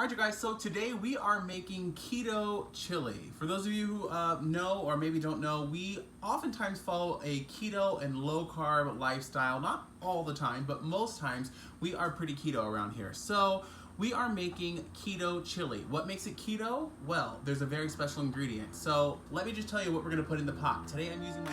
Alright you guys, so today we are making keto chili. For those of you who know or maybe don't know, we oftentimes follow a keto and low carb lifestyle. Not all the time, but most times we are pretty keto around here. So we are making keto chili. What makes it keto? Well, there's a very special ingredient. So let me just tell you what we're going to put in the pot. Today I'm using my...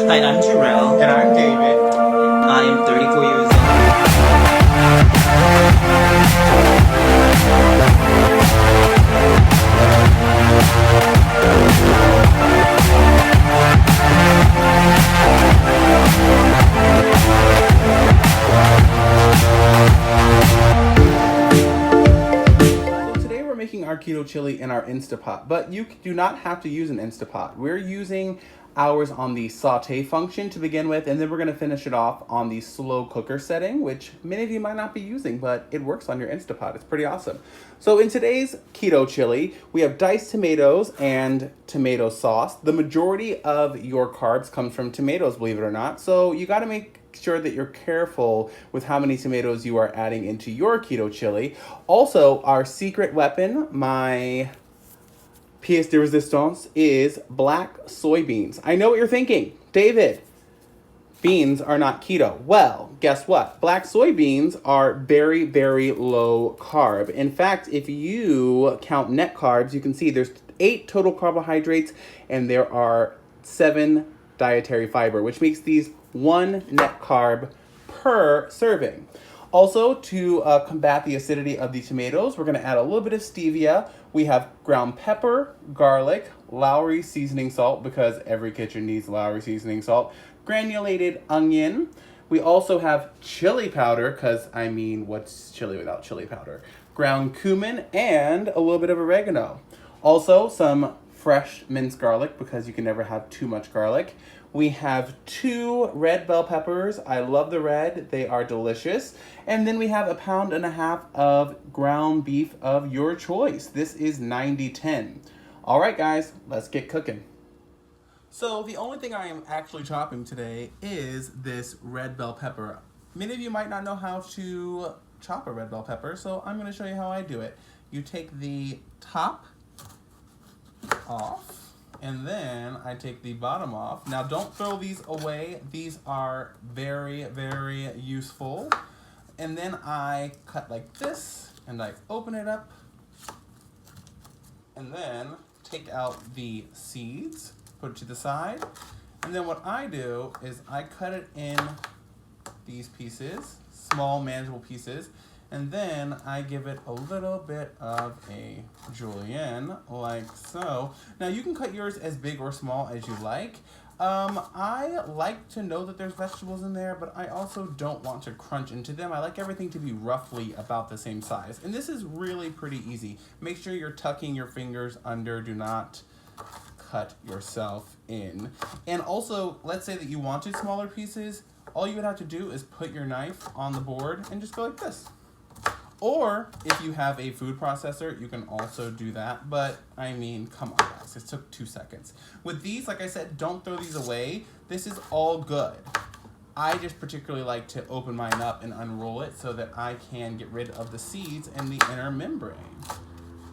Hi, I'm Jarrell. And I'm David. I'm 34 years old. So today we're making our keto chili in our Instapot, but you do not have to use an Instapot. We're using ours on the saute function to begin with, and then we're going to finish it off on the slow cooker setting, which many of you might not be using, but it works on your Instapot. It's pretty awesome. So in today's keto chili, we have diced tomatoes and tomato sauce. The majority of your carbs comes from tomatoes, believe it or not. So you got to make sure that you're careful with how many tomatoes you are adding into your keto chili. Also, our secret weapon, my pièce de resistance, is black soybeans. I know what you're thinking. David, beans are not keto. Well, guess what? Black soybeans are very, very low carb. In fact, if you count net carbs, you can see there's 8 total carbohydrates and there are 7 dietary fiber, which makes these 1 net carb per serving. Also, to combat the acidity of the tomatoes, we're going to add a little bit of stevia. We have ground pepper, garlic, Lowry seasoning salt, because every kitchen needs Lowry seasoning salt, granulated onion. We also have chili powder, because, I mean, what's chili without chili powder? Ground cumin, and a little bit of oregano. Also, some fresh minced garlic, because you can never have too much garlic. We have 2 red bell peppers. I love the red. They are delicious. And then we have 1.5 pounds of ground beef of your choice. This is 90-10. All right, guys, let's get cooking. So the only thing I am actually chopping today is this red bell pepper. Many of you might not know how to chop a red bell pepper, so I'm going to show you how I do it. You take the top off, and then I take the bottom off. Now don't throw these away. These are very, very useful. And then I cut like this, and I open it up, and then take out the seeds, put it to the side. And then what I do is I cut it in these pieces, small manageable pieces, and then I give it a little bit of a julienne, like so. Now you can cut yours as big or small as you like. I like to know that there's vegetables in there, but I also don't want to crunch into them. I like everything to be roughly about the same size. And this is really pretty easy. Make sure you're tucking your fingers under. Do not cut yourself in. And also, let's say that you wanted smaller pieces. All you would have to do is put your knife on the board and just go like this. Or, if you have a food processor, you can also do that. But, I mean, come on, guys. This took 2 seconds. With these, like I said, don't throw these away. This is all good. I just particularly like to open mine up and unroll it so that I can get rid of the seeds and the inner membrane.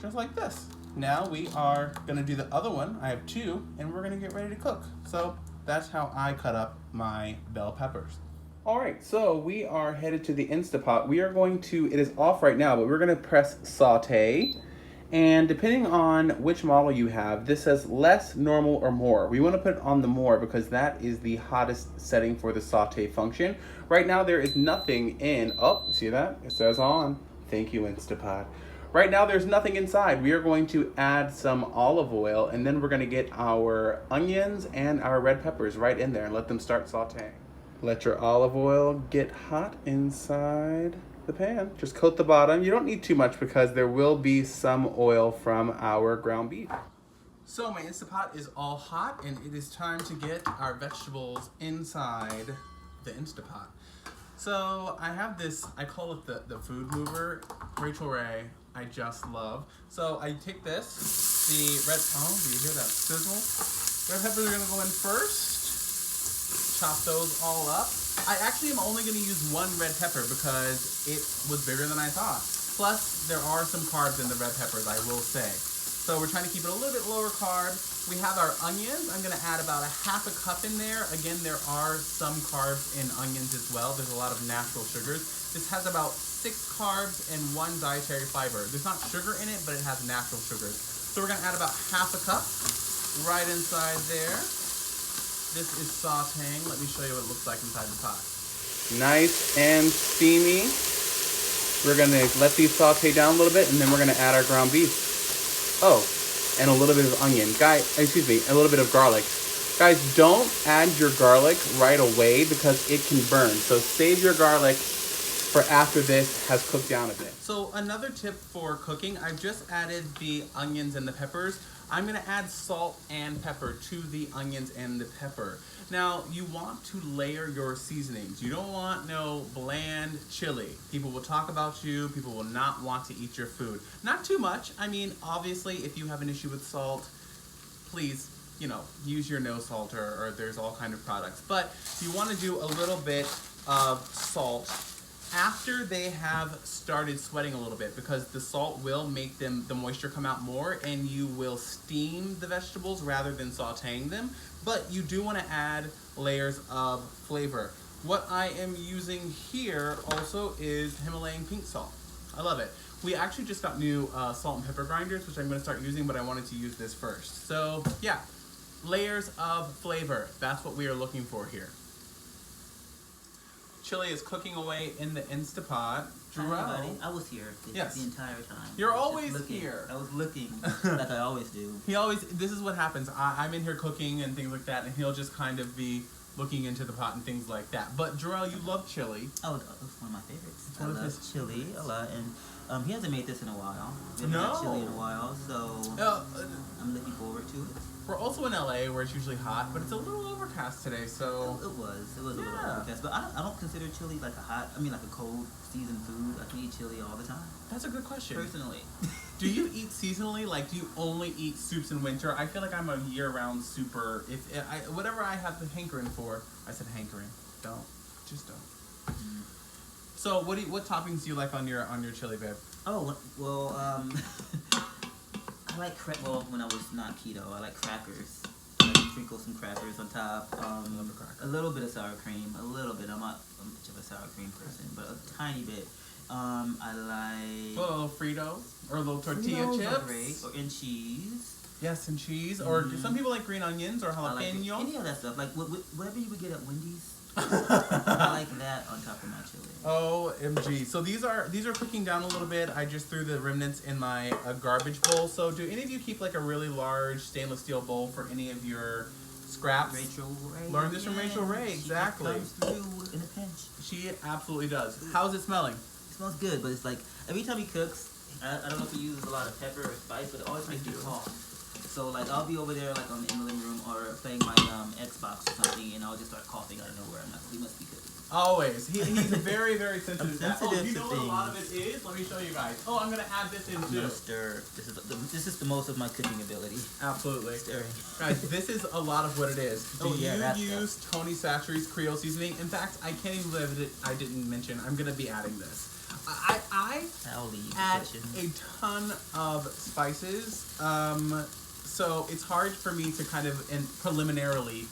Just like this. Now we are going to do the other one. I have 2, and we're going to get ready to cook. So, that's how I cut up my bell peppers. All right, so we are headed to the Instapot. We are going to, it is off right now, but we're going to press saute. And depending on which model you have, this says less, normal, or more. We want to put it on the more because that is the hottest setting for the saute function. Right now there is nothing in, oh, you see that? It says on. Thank you, Instapot. Right now there's nothing inside. We are going to add some olive oil, and then we're going to get our onions and our red peppers right in there and let them start sauteing. Let your olive oil get hot inside the pan. Just coat the bottom. You don't need too much because there will be some oil from our ground beef. So my Instapot is all hot, and it is time to get our vegetables inside the Instapot. So I have this, I call it the food mover, Rachel Ray, I just love. So I take this, the red, oh, do you hear that sizzle? Red peppers are gonna go in first. Chop those all up. I actually am only going to use one red pepper because it was bigger than I thought. Plus, there are some carbs in the red peppers, I will say. So we're trying to keep it a little bit lower carb. We have our onions. I'm going to add about a half a cup in there. Again, there are some carbs in onions as well. There's a lot of natural sugars. This has about 6 carbs and 1 dietary fiber. There's not sugar in it, but it has natural sugars. So we're going to add about half a cup right inside there. This is sauteing. Let me show you what it looks like inside the pot. Nice and steamy. We're going to let these saute down a little bit, and then we're going to add our ground beef. Oh, and a little bit of onion. A little bit of garlic. Guys, don't add your garlic right away because it can burn. So save your garlic for after this has cooked down a bit. So another tip for cooking, I've just added the onions and the peppers. I'm going to add salt and pepper to the onions and the pepper. Now, you want to layer your seasonings. You don't want no bland chili. People will talk about you. People will not want to eat your food. Not too much. I mean, obviously, if you have an issue with salt, please, use your no salt or there's all kind of products. But you want to do a little bit of salt after they have started sweating a little bit, because the salt will make the moisture come out more, and you will steam the vegetables rather than sauteing them. But you do want to add layers of flavor. What I am using here also is Himalayan pink salt. I love it. We actually just got new salt and pepper grinders, which I'm going to start using, but I wanted to use this first. So yeah, layers of flavor. That's what we are looking for here. Chili is cooking away in the Instapot. Hi, everybody. I was here the entire time. You're always here. I was looking like I always do. This is what happens. I'm in here cooking and things like that, and he'll just kind of be looking into the pot and things like that. But Jarrell, you love chili. Oh, it's one of my favorites. I love chili a lot, and he hasn't made this in a while. We haven't had chili in a while, so I'm looking forward to it. We're also in LA where it's usually hot, but it's a little overcast today, so... It was a little overcast, but I don't consider chili like a cold seasoned food. I can eat chili all the time. That's a good question. Personally. Do you eat seasonally? Like, do you only eat soups in winter? I feel like I'm a year-round souper. Whatever I have the hankering for, I said hankering. Just don't. Mm. So what toppings do you like on your chili, babe? Oh, well, I like when I was not keto, I like crackers. I like to sprinkle some crackers on top. A little bit of sour cream. A little bit. I'm not much of a sour cream person, but a tiny bit. I like... A little Frito or a little tortilla Fritos chips. Are great. Or and cheese. Yes, and cheese. Or some people like green onions or jalapeno. Like any of that stuff. Like whatever you would get at Wendy's. I like that on top of my chili. OMG. So these are cooking down a little bit. I just threw the remnants in my garbage bowl. So do any of you keep like a really large stainless steel bowl for any of your scraps? Rachel Ray. Learned this from Rachel Ray. Exactly. She comes through in a pinch. She absolutely does. How's it smelling? It smells good, but it's like every time he cooks, I don't know if he uses a lot of pepper or spice, but it always makes me cough. So like I'll be over there like in the living room or playing my Xbox or something, and I'll just start coughing out of nowhere. I'm like, he must be cooking. Always. He's very, very sensitive to that. sensitive you know to what a lot of things. it is? Let me show you guys. I'm gonna add this in I'm too. gonna stir. This is the most of my cooking ability. Absolutely. Stirring. Guys, this is a lot of what it is. Do you that use stuff. Tony Chachere's Creole seasoning? In fact, I can't even believe it. I didn't mention. I'm gonna be adding this. I add a ton of spices. So it's hard for me to kind of preliminarily.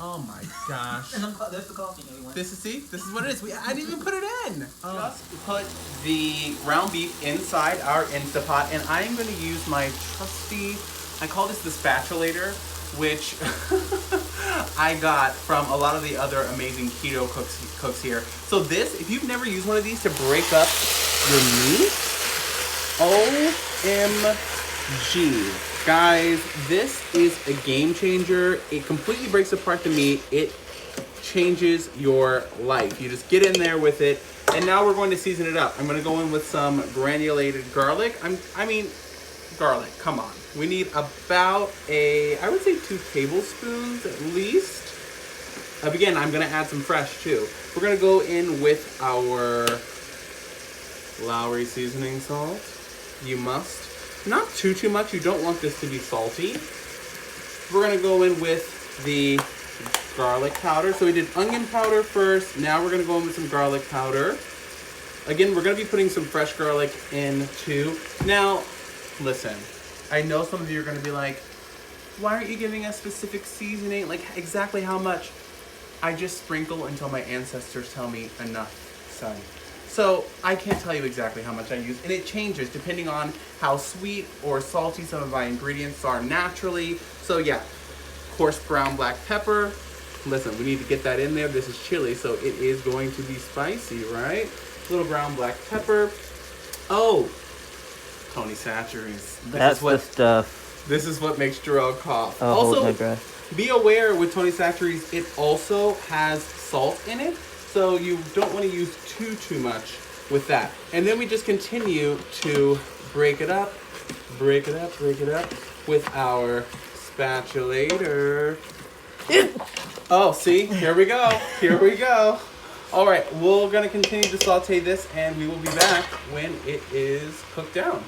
Oh my gosh. There's the coffee, everyone. This is what it is. I didn't even put it in. Just put the ground beef inside our Instapot, and I am going to use my trusty, I call this the spatulator, which I got from a lot of the other amazing keto cooks here. So this, if you've never used one of these to break up your meat, OMG. Guys, this is a game changer. It completely breaks apart the meat. It changes your life. You just get in there with it. And now we're going to season it up. I'm going to go in with some granulated garlic. I mean, garlic, come on. We need about I would say 2 tablespoons at least. Again, I'm going to add some fresh too. We're going to go in with our Lowry seasoning salt. You must. Not too much. You don't want this to be salty. We're going to go in with the garlic powder. So we did onion powder first. Now we're going to go in with some garlic powder. Again, we're going to be putting some fresh garlic in too. Now, listen, I know some of you are going to be like, why aren't you giving us specific seasoning? Like exactly how much? I just sprinkle until my ancestors tell me enough, son. So I can't tell you exactly how much I use, and it changes depending on how sweet or salty some of my ingredients are naturally. So yeah, coarse ground black pepper. Listen, we need to get that in there. This is chili, so it is going to be spicy, right? Little ground black pepper. Oh, Tony Chachere's. That's the stuff. This is what makes Jarrell cough. I'll hold my breath. Be aware with Tony Chachere's, it also has salt in it, so you don't want to use too much with that. And then we just continue to break it up with our spatulator. Oh, see, here we go. All right, we're gonna continue to saute this, and we will be back when it is cooked down.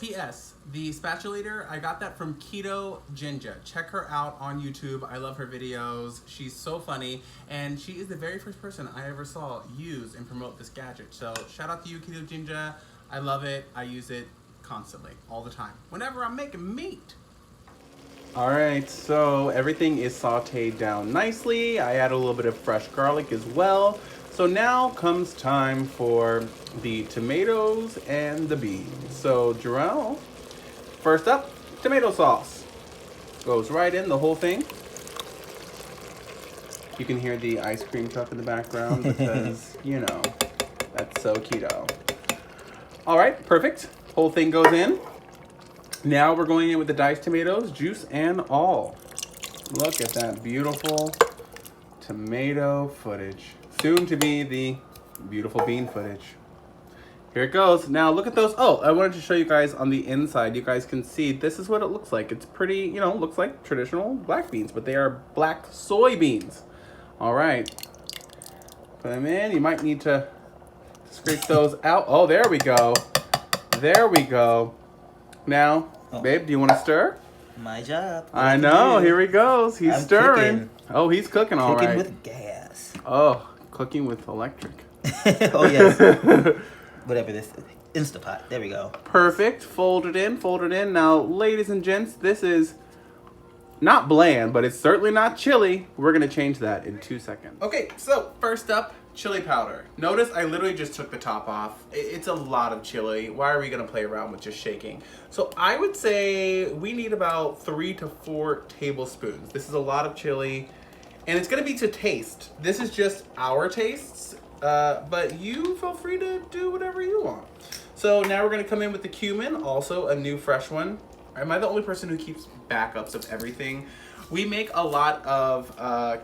P.S. The spatulator, I got that from Keto Ginger. Check her out on YouTube. I love her videos. She's so funny, and she is the very first person I ever saw use and promote this gadget. So shout out to you, Keto Ginger. I love it. I use it constantly, all the time, whenever I'm making meat. All right, so everything is sauteed down nicely. I add a little bit of fresh garlic as well. So now comes time for the tomatoes and the beans. So Jarrell, first up, tomato sauce. Goes right in, the whole thing. You can hear the ice cream truck in the background because, you know, that's so keto. All right, perfect. Whole thing goes in. Now we're going in with the diced tomatoes, juice and all. Look at that beautiful tomato footage. Soon to be the beautiful bean footage. Here it goes. Now look at those. Oh, I wanted to show you guys on the inside. You guys can see this is what it looks like. It's pretty, you know, looks like traditional black beans, but they are black soybeans. All right. Put them in. You might need to scrape those out. Oh, there we go. There we go. Now, babe, do you want to stir? My job. I know. Here he goes. He's stirring. Cooking. Oh, he's cooking all right. Cooking with gas. Oh, cooking with electric. Oh, yes. Whatever this is. Instapot. There we go. Perfect. Fold it in. Fold it in. Now, ladies and gents, this is not bland, but it's certainly not chili. We're going to change that in 2 seconds. Okay, so first up, chili powder. Notice I literally just took the top off. It's a lot of chili. Why are we going to play around with just shaking? So I would say we need about 3 to 4 tablespoons. This is a lot of chili, and it's going to be to taste. This is just our tastes, but you feel free to do whatever you want. So now we're going to come in with the cumin, also a new fresh one. Am I the only person who keeps backups of everything? We make a lot of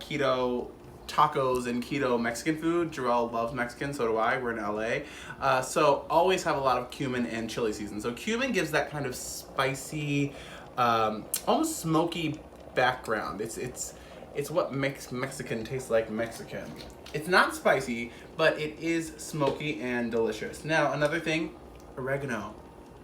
keto tacos and keto Mexican food. Jarrell loves Mexican, so do I. We're in LA. So always have a lot of cumin and chili season. So cumin gives that kind of spicy, almost smoky background. It's what makes Mexican taste like Mexican. It's not spicy, but it is smoky and delicious. Now, another thing, oregano.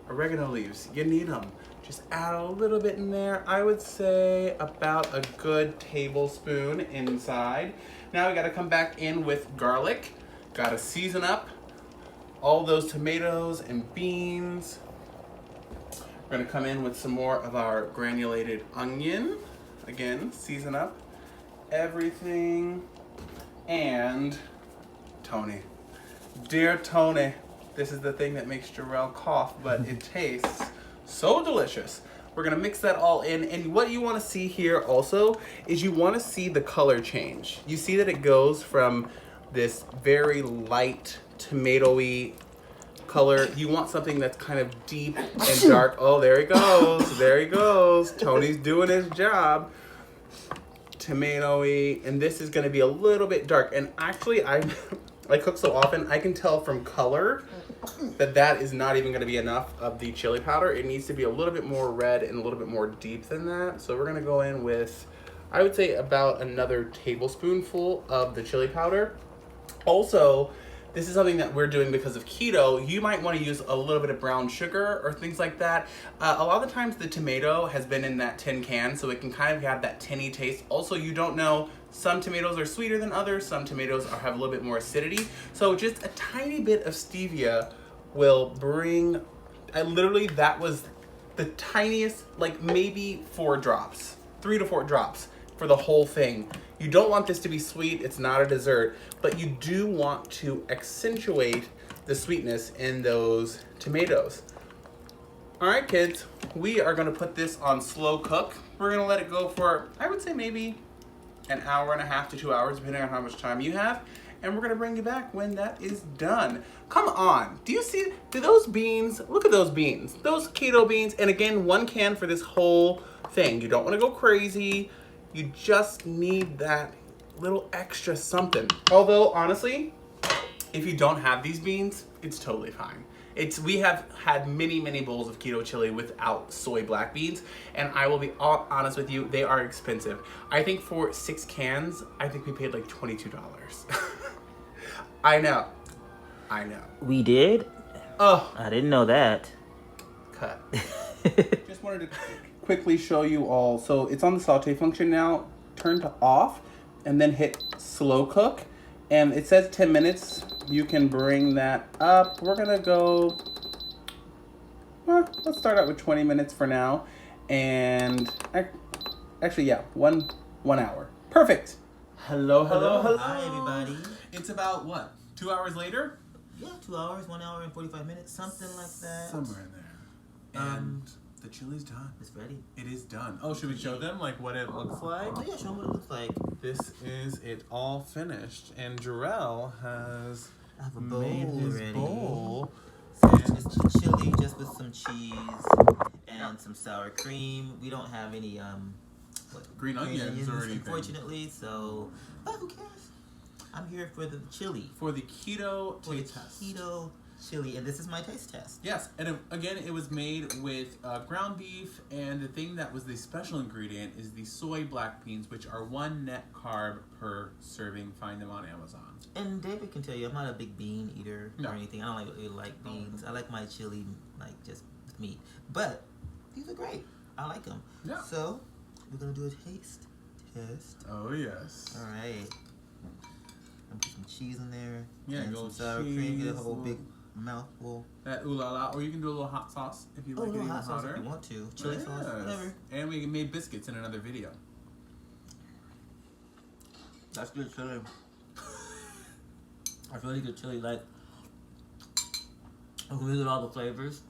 Oregano leaves, you need them. Just add a little bit in there. I would say about a good tablespoon inside. Now we gotta come back in with garlic. Gotta season up all those tomatoes and beans. We're gonna come in with some more of our granulated onion. Again, season up everything. And Tony, dear Tony, this is the thing that makes Jarrell cough, but it tastes so delicious. We're gonna mix that all in, and what you wanna see here also is you wanna see the color change. You see that it goes from this very light tomatoey color. You want something that's kind of deep and dark. Oh, there he goes, there he goes. Tony's doing his job. Tomatoey, and this is gonna be a little bit dark. And actually, I cook so often, I can tell from color that is not even going to be enough of the chili powder. It needs to be a little bit more red and a little bit more deep than that. So we're going to go in with, I would say, about another tablespoonful of the chili powder. Also, this is something that we're doing because of keto, you might want to use a little bit of brown sugar or things like that. A lot of the times the tomato has been in that tin can, so it can kind of have that tinny taste. Also, you don't know, some tomatoes are sweeter than others, some tomatoes have a little bit more acidity. So just a tiny bit of stevia will bring, literally that was the tiniest, like maybe 4 drops, 3 to 4 drops for the whole thing. You don't want this to be sweet, it's not a dessert, but you do want to accentuate the sweetness in those tomatoes. All right, kids, we are gonna put this on slow cook. We're gonna let it go for, I would say maybe an hour and a half to 2 hours, depending on how much time you have. And we're gonna bring you back when that is done. Come on, do those beans, look at those beans, those keto beans, and again, 1 can for this whole thing. You don't wanna go crazy. You just need that little extra something. Although, honestly, if you don't have these beans, it's totally fine. We have had many, many bowls of keto chili without soy black beans, and I will be honest with you, they are expensive. I think for 6 cans, I think we paid like $22. I know. We did? Oh. I didn't know that. Cut. Just wanted to quickly show you all. So it's on the saute function now. Turn to off and then hit slow cook. And it says 10 minutes. You can bring that up. We're gonna go, well, let's start out with 20 minutes for now. And actually, yeah, one hour. Perfect. Hello. Hi, everybody. It's about what, 2 hours later? Yeah, 2 hours, 1 hour and 45 minutes, something like that. Somewhere in there. And the chili's done. It's ready. It is done. Oh, should we show them like what it looks like? Oh yeah, show them what it looks like. This is it all finished, and Jarrell has made his ready. bowl. So it's chili just with some cheese and some sour cream. We don't have any Green onions or anything. Unfortunately, so but who cares? I'm here for the chili. For the keto taste test. Keto chili, and this is my taste test. Yes, and again, it was made with ground beef, and the thing that was the special ingredient is the soy black beans, which are 1 net carb per serving. Find them on Amazon. And David can tell you, I'm not a big bean eater No. or anything. I don't really like beans. I like my chili like just with meat. But these are great. I like them. Yeah. So we're gonna do a taste test. Oh yes. All right. And put some cheese in there. Yeah, and go some sour cream. Get a whole cheese, big mouthful. That ooh la la, or you can do a little hot sauce if you like it even hot sauce hotter. if you want to. Chili sauce, whatever. And we made biscuits in another video. That's good chili. That's really good chili. Like, we get all the flavors.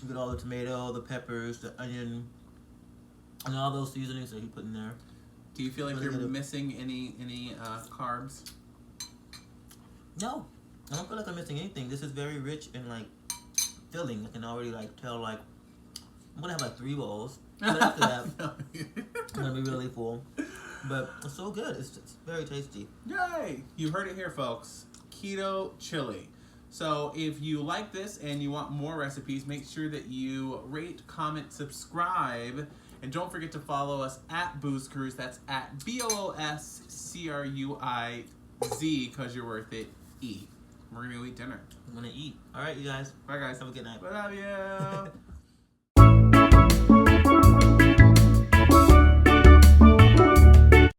You get all the tomato, the peppers, the onion, and all those seasonings that you put in there. Do you feel like Really you're good. missing any carbs? No, I don't feel like I'm missing anything. This is very rich and like filling. I can already like tell like I'm gonna have like 3 bowls. But after that, I'm gonna be really full. But it's so good. It's very tasty. Yay! You heard it here, folks. Keto chili. So if you like this and you want more recipes, make sure that you rate, comment, subscribe, and don't forget to follow us at Booze Cruise. That's at BOOSCRUIZ, because you're worth it. Eat. We're gonna go eat dinner. I'm gonna eat. All right, you guys. Bye, guys. Have a good night. Love you.